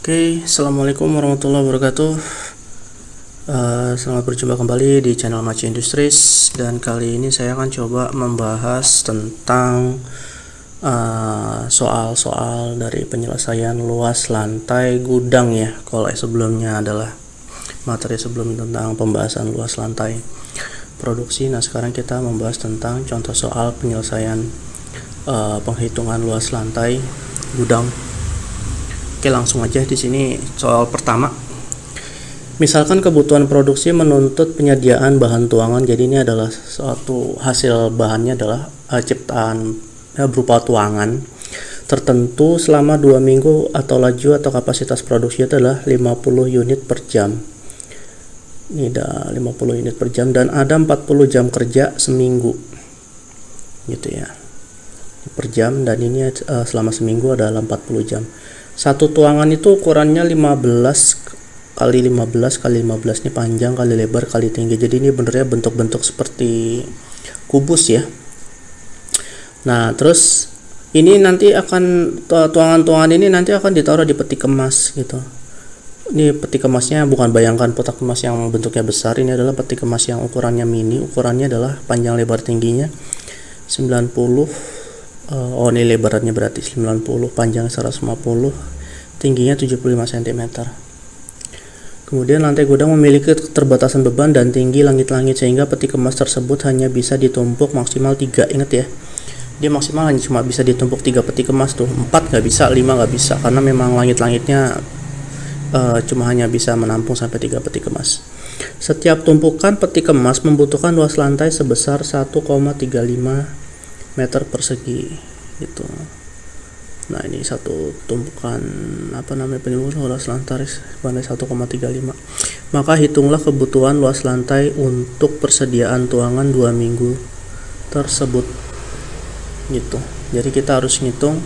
Oke, assalamualaikum warahmatullahi wabarakatuh. Selamat berjumpa kembali di channel Maci Industries, dan kali ini saya akan coba membahas tentang soal-soal dari penyelesaian luas lantai gudang ya. Kalau sebelumnya adalah materi sebelum tentang pembahasan luas lantai produksi. Nah, sekarang kita membahas tentang contoh soal penyelesaian penghitungan luas lantai gudang. Oke, langsung aja di sini soal pertama. Misalkan kebutuhan produksi menuntut penyediaan bahan tuangan. Jadi ini adalah suatu hasil bahannya adalah ciptaan berupa tuangan tertentu selama 2 minggu atau laju atau kapasitas produksi adalah 50 unit per jam. Ini ada 50 unit per jam dan ada 40 jam kerja seminggu. Gitu ya. Per jam, dan ini selama seminggu adalah 40 jam. Satu tuangan itu ukurannya 15 kali 15 kali 15, ini panjang kali lebar kali tinggi. Jadi ini benernya bentuk-bentuk seperti kubus ya. Nah, terus ini nanti akan tuangan-tuangan ini nanti akan ditaruh di peti kemas gitu. Ini peti kemasnya bukan bayangkan peti kemas yang bentuknya besar, ini adalah peti kemas yang ukurannya mini. Ukurannya adalah panjang lebar tingginya 90. Ini lebarannya berarti 90, panjang 150, tingginya 75 cm. Kemudian lantai gudang memiliki keterbatasan beban dan tinggi langit-langit sehingga peti kemas tersebut hanya bisa ditumpuk maksimal 3. Ingat ya, dia maksimal hanya cuma bisa ditumpuk 3 peti kemas tuh, 4 nggak bisa, 5 nggak bisa, karena memang langit-langitnya cuma hanya bisa menampung sampai 3 peti kemas. Setiap tumpukan peti kemas membutuhkan luas lantai sebesar 1,35 meter persegi gitu. Nah, ini satu tumpukan penimbunan luas lantai 1,35. Maka hitunglah kebutuhan luas lantai untuk persediaan tuangan 2 minggu tersebut gitu. Jadi kita harus ngitung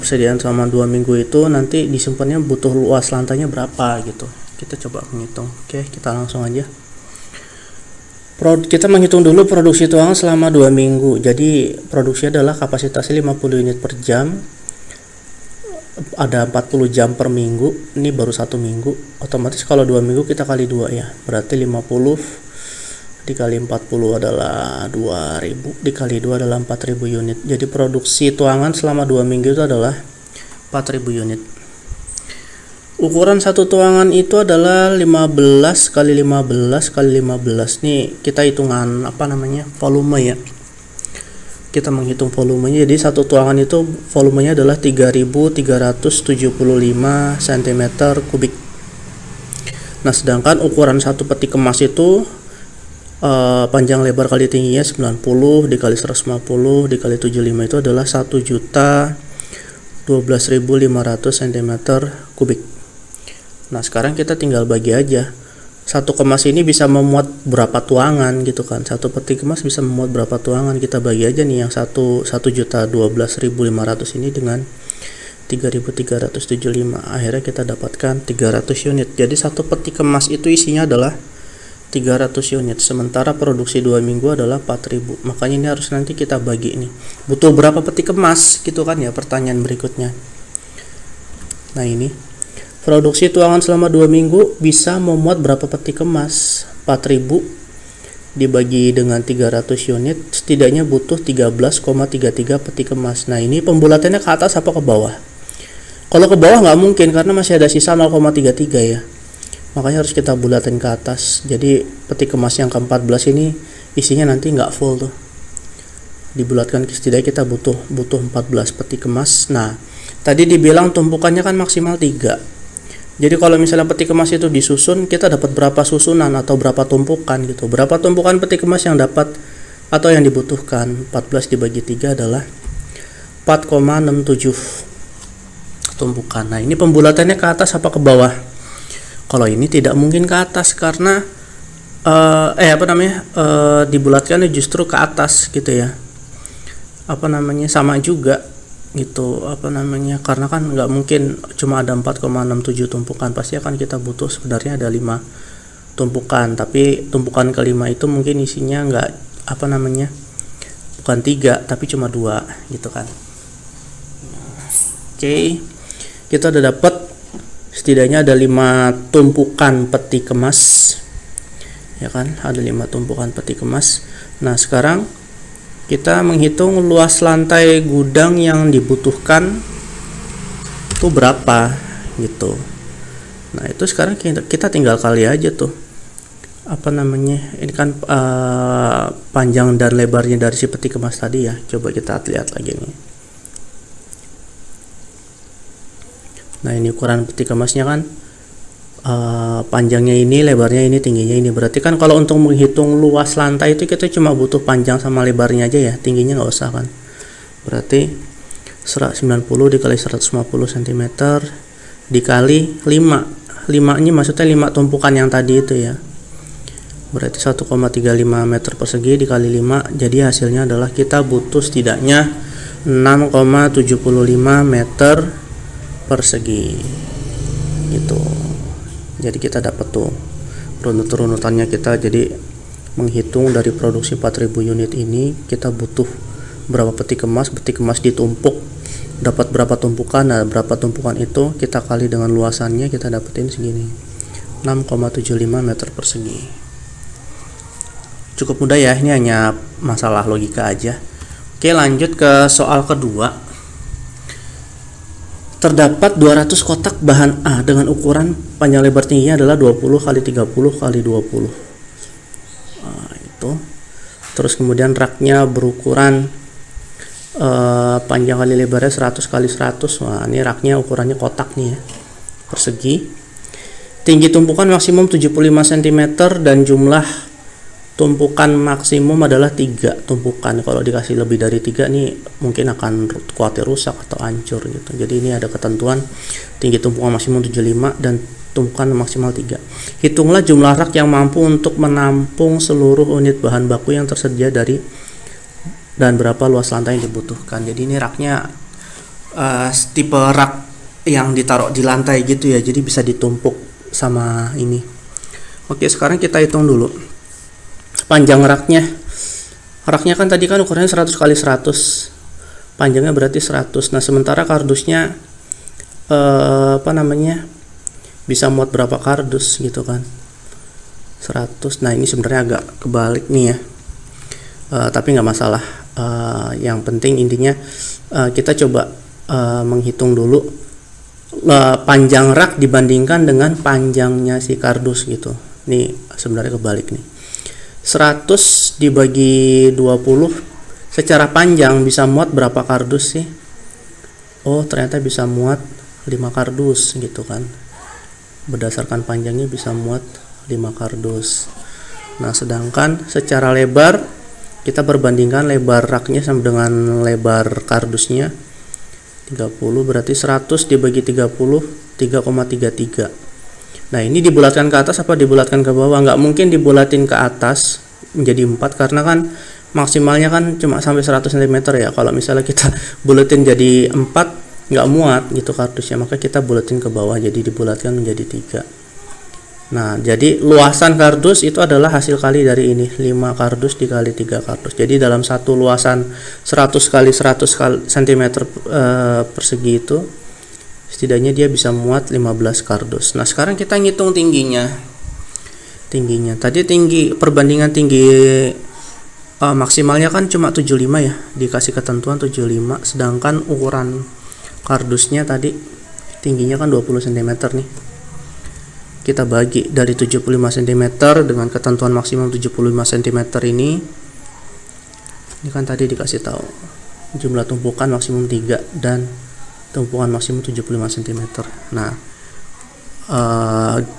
persediaan selama 2 minggu itu nanti disimpannya butuh luas lantainya berapa gitu. Kita coba menghitung. Oke, kita langsung aja. Kita menghitung dulu produksi tuangan selama 2 minggu. Jadi produksi adalah kapasitasnya 50 unit per jam. Ada 40 jam per minggu. Ini baru 1 minggu. Otomatis kalau 2 minggu kita kali 2 ya. Berarti 50 dikali 40 adalah 2000. Dikali 2 adalah 4000 unit. Jadi produksi tuangan selama 2 minggu itu adalah 4000 unit. Ukuran satu tuangan itu adalah 15 kali 15 kali 15. Nih kita hitungan volume ya. Kita menghitung volumenya. Jadi satu tuangan itu volumenya adalah 3375 cm kubik. Nah, sedangkan ukuran satu peti kemas itu panjang lebar kali tingginya 90 dikali 150 dikali 75 itu adalah 1.012.500 cm kubik. Nah, sekarang kita tinggal bagi aja. Satu kemas ini bisa memuat berapa tuangan gitu kan. Satu peti kemas bisa memuat berapa tuangan. Kita bagi aja nih yang 1.012.500 ini dengan 3.375. Akhirnya kita dapatkan 300 unit. Jadi satu peti kemas itu isinya adalah 300 unit. Sementara produksi 2 minggu adalah 4.000. Makanya ini harus nanti kita bagi nih. Butuh berapa peti kemas gitu kan ya, pertanyaan berikutnya. Nah, ini produksi tuangan selama 2 minggu bisa memuat berapa peti kemas? 4.000 dibagi dengan 300 unit, setidaknya butuh 13,33 peti kemas. Nah, ini pembulatannya ke atas apa ke bawah? Kalau ke bawah nggak mungkin karena masih ada sisa 0,33 ya. Makanya harus kita bulatin ke atas. Jadi peti kemas yang ke-14 ini isinya nanti nggak full tuh. Dibulatkan, setidaknya kita butuh 14 peti kemas. Nah, tadi dibilang tumpukannya kan maksimal 3. Jadi kalau misalnya peti kemas itu disusun, kita dapat berapa susunan atau berapa tumpukan gitu. Berapa tumpukan peti kemas yang dapat atau yang dibutuhkan? 14 dibagi 3 adalah 4,67 tumpukan. Nah, ini pembulatannya ke atas apa ke bawah? Kalau ini tidak mungkin ke atas karena dibulatkannya justru ke atas gitu ya. Sama juga gitu karena kan nggak mungkin cuma ada 4,67 tumpukan, pasti akan kita butuh sebenarnya ada 5 tumpukan, tapi tumpukan kelima itu mungkin isinya bukan 3 tapi cuma 2 gitu kan. Oke, kita udah dapat setidaknya ada 5 tumpukan peti kemas, ya kan, ada 5 tumpukan peti kemas. Nah sekarang kita menghitung luas lantai gudang yang dibutuhkan itu berapa gitu. Nah itu sekarang kita tinggal kali aja tuh, apa namanya, ini kan panjang dan lebarnya dari si peti kemas tadi ya. Coba kita lihat lagi nih. Nah ini ukuran peti kemasnya kan, panjangnya ini, lebarnya ini, tingginya ini. Berarti kan kalau untuk menghitung luas lantai itu kita cuma butuh panjang sama lebarnya aja ya, tingginya nggak usah kan. Berarti 90 dikali 150 cm dikali 5 ini maksudnya 5 tumpukan yang tadi itu ya. Berarti 1,35 meter persegi dikali 5, jadi hasilnya adalah kita butuh setidaknya 6,75 meter persegi gitu. Jadi kita dapat tuh runutannya. Kita jadi menghitung dari produksi 4000 unit ini kita butuh berapa peti kemas ditumpuk dapat berapa tumpukan. Nah berapa tumpukan itu kita kali dengan luasannya, kita dapetin segini, 6,75 meter persegi. Cukup mudah ya, ini hanya masalah logika aja. Oke, lanjut ke soal kedua. Terdapat 200 kotak bahan A dengan ukuran panjang lebar tingginya adalah 20 kali 30 kali 20. Nah, itu. Terus kemudian raknya berukuran panjang kali lebarnya 100 kali 100. Nah, ini raknya ukurannya kotak nih ya, persegi. Tinggi tumpukan maksimum 75 cm dan jumlah tumpukan maksimum adalah 3 tumpukan. Kalau dikasih lebih dari 3 nih mungkin akan khawatir rusak atau hancur gitu. Jadi ini ada ketentuan tinggi tumpukan maksimum 75 dan tumpukan maksimal 3. Hitunglah jumlah rak yang mampu untuk menampung seluruh unit bahan baku yang tersedia dan berapa luas lantai yang dibutuhkan. Jadi ini raknya tipe rak yang ditaruh di lantai gitu ya, jadi bisa ditumpuk sama ini. Oke, sekarang kita hitung dulu panjang raknya kan tadi kan ukurannya 100 kali 100, panjangnya berarti 100. Nah sementara kardusnya bisa muat berapa kardus gitu kan, 100. Nah ini sebenarnya agak kebalik nih ya, tapi nggak masalah. Yang penting intinya kita coba menghitung dulu panjang rak dibandingkan dengan panjangnya si kardus gitu. Ini sebenarnya kebalik nih. 100 dibagi 20 secara panjang bisa muat berapa kardus sih? Oh ternyata bisa muat 5 kardus gitu kan, berdasarkan panjangnya bisa muat 5 kardus. Nah sedangkan secara lebar kita perbandingkan lebar raknya sama dengan lebar kardusnya 30, berarti 100 dibagi 30 3,33. Nah ini dibulatkan ke atas apa dibulatkan ke bawah? Nggak mungkin dibulatin ke atas menjadi 4 karena kan maksimalnya kan cuma sampai 100 cm ya. Kalau misalnya kita bulatin jadi 4 nggak muat gitu kardusnya, maka kita bulatin ke bawah, jadi dibulatkan menjadi 3. Nah jadi luasan kardus itu adalah hasil kali dari ini, 5 kardus dikali 3 kardus. Jadi dalam satu luasan 100 kali 100 cm persegi itu setidaknya dia bisa muat 15 kardus. Nah sekarang kita ngitung tingginya. Tadi tinggi perbandingan tinggi maksimalnya kan cuma 75 ya, dikasih ketentuan 75, sedangkan ukuran kardusnya tadi tingginya kan 20 cm nih. Kita bagi dari 75 cm dengan ketentuan maksimum 75 cm ini kan tadi dikasih tahu jumlah tumpukan maksimum 3 dan tumpukan maksimum 75 cm. Nah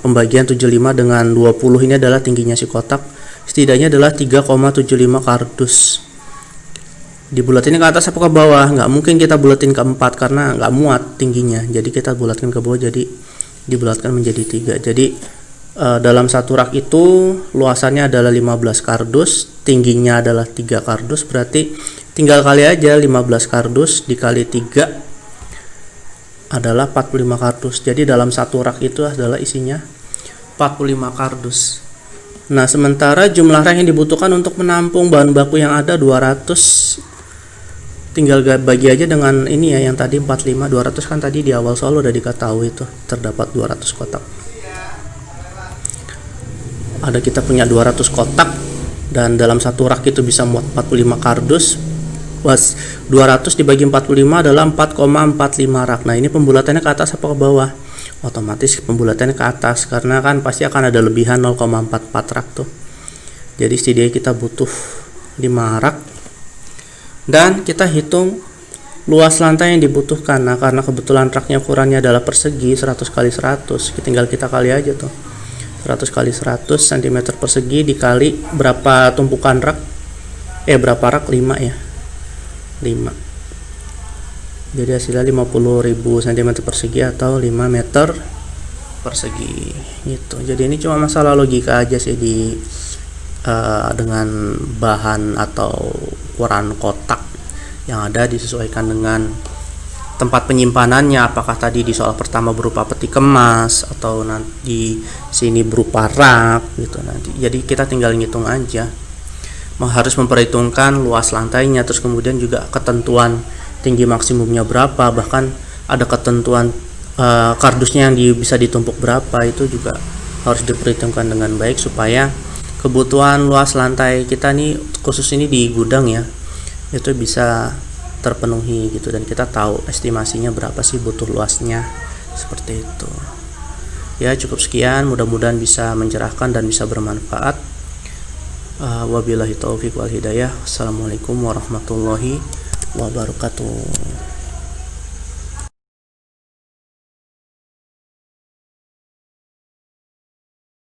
pembagian 75 dengan 20 ini adalah tingginya si kotak, setidaknya adalah 3,75 kardus. Dibulatin ke atas apa ke bawah? Nggak mungkin kita bulatin ke 4 karena nggak muat tingginya, jadi kita bulatkan ke bawah, jadi dibulatkan menjadi 3. Jadi dalam satu rak itu luasannya adalah 15 kardus, tingginya adalah 3 kardus, berarti tinggal kali aja 15 kardus dikali 3 adalah 45 kardus. Jadi dalam satu rak itu adalah isinya 45 kardus. Nah sementara jumlah rak yang dibutuhkan untuk menampung bahan baku yang ada 200 tinggal bagi aja dengan ini ya, yang tadi 45 200 kan tadi di awal soal udah diketahui itu terdapat 200 kotak. Ada kita punya 200 kotak dan dalam satu rak itu bisa muat 45 kardus. 200 dibagi 45 adalah 4,45 rak. Nah, ini pembulatannya ke atas apa ke bawah? Otomatis pembulatannya ke atas karena kan pasti akan ada lebihan 0,44 rak tuh. Jadi setidaknya kita butuh 5 rak. Dan kita hitung luas lantai yang dibutuhkan. Nah, karena kebetulan raknya ukurannya adalah persegi 100 kali 100, tinggal kita kali aja tuh. 100 kali 100 cm persegi dikali berapa tumpukan rak? Berapa rak? 5 ya. 5. Jadi hasilnya 50.000 cm persegi atau 5 meter persegi gitu. Jadi ini cuma masalah logika aja sih dengan bahan atau ukuran kotak yang ada disesuaikan dengan tempat penyimpanannya, apakah tadi di soal pertama berupa peti kemas atau nanti di sini berupa rak gitu nanti. Jadi kita tinggal ngitung aja. Harus memperhitungkan luas lantainya, terus kemudian juga ketentuan tinggi maksimumnya berapa, bahkan ada ketentuan kardusnya yang bisa ditumpuk berapa, itu juga harus diperhitungkan dengan baik supaya kebutuhan luas lantai kita nih, khusus ini di gudang ya, itu bisa terpenuhi gitu, dan kita tahu estimasinya berapa sih butuh luasnya, seperti itu ya. Cukup sekian, mudah-mudahan bisa mencerahkan dan bisa bermanfaat. Wabillahi taufiq wal hidayah. Assalamualaikum warahmatullahi wabarakatuh.